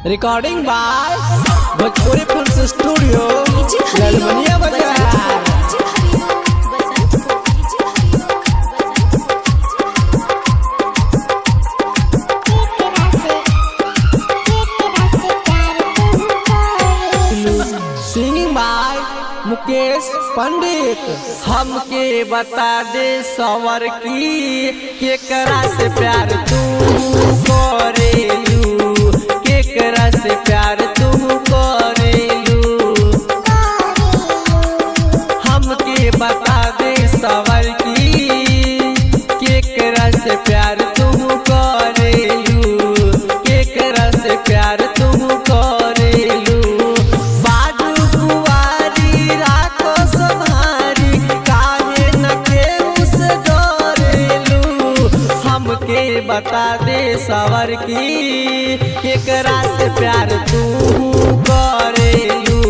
Recording by Bhojpuri film studio Lalmania बाजार। Singing by Mukesh Pandit. हमके बता दे सवर की केकरा से प्यार तू करेलू, केकरा से प्यार तू करेलू। हमके बता दे सवर की केकरा से प्यार तू करेलू, केकरा से प्यार तू करेलू। बता दे सवर की केकरा से प्यार तू करेलू,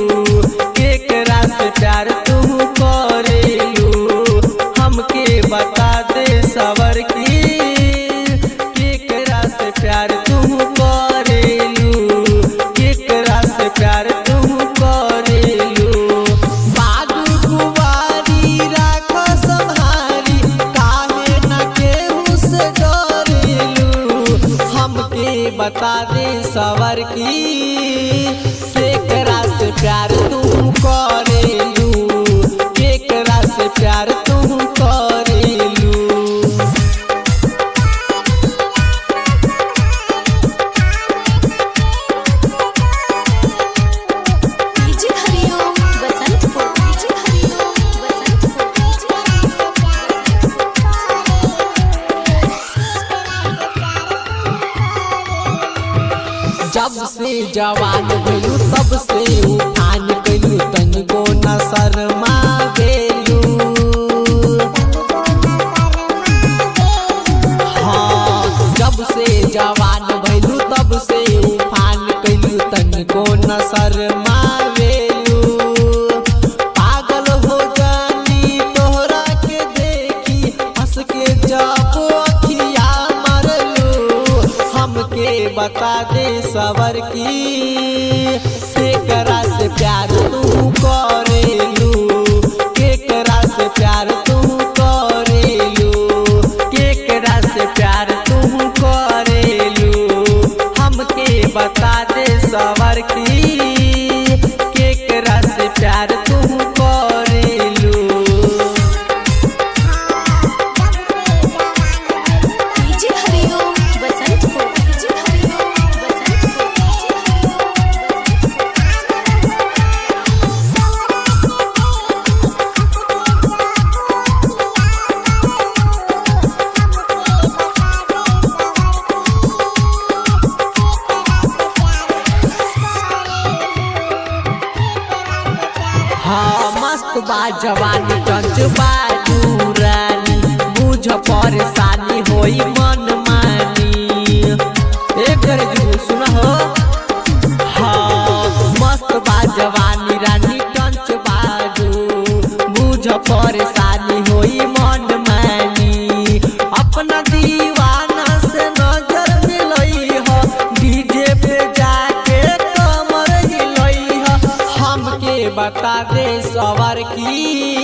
केकरा से प्यार तू करेलू। हमके बता दे सवर की केकरा से प्यार तू करेलू, केकरा से प्यार तू करेलू। बादू कुवारी राखो संहारी काहे न केहू से बता दे सवर की केकरा से प्यार तू करेलू, केकरा से प्यार तू करेलू। जब से जवान भइलू तब से उठान कइलू, तनिको न शर्मा गेलू। हाँ, जब से जवान भइलू तब से उठान कइलू, तनिको न शर्मा गेलू। पागल हो जानी तोहरा के देखी हंस के जब अखिया मरलू। हमके बता दे सवर की केकरा से प्यार तू करेलू, केकरा से प्यार तू करेलू, केकरा से प्यार तू करेलू। हमके बता दे सवर की केकरा से प्यार तू करेलू। हाँ, मस्त बा जवानी टंच बाजू रानी, बुझ परेशानी होई मन मानी। एक जू सुन हो। हाँ, मस्त बा जवानी रानी टंच बाजू, बुझ परेशानी होई मन मानी। अपना दीवाना से नजर मिलई हो, डीजे पे जाके कमर हिलई हो। हमके बता दे सवर की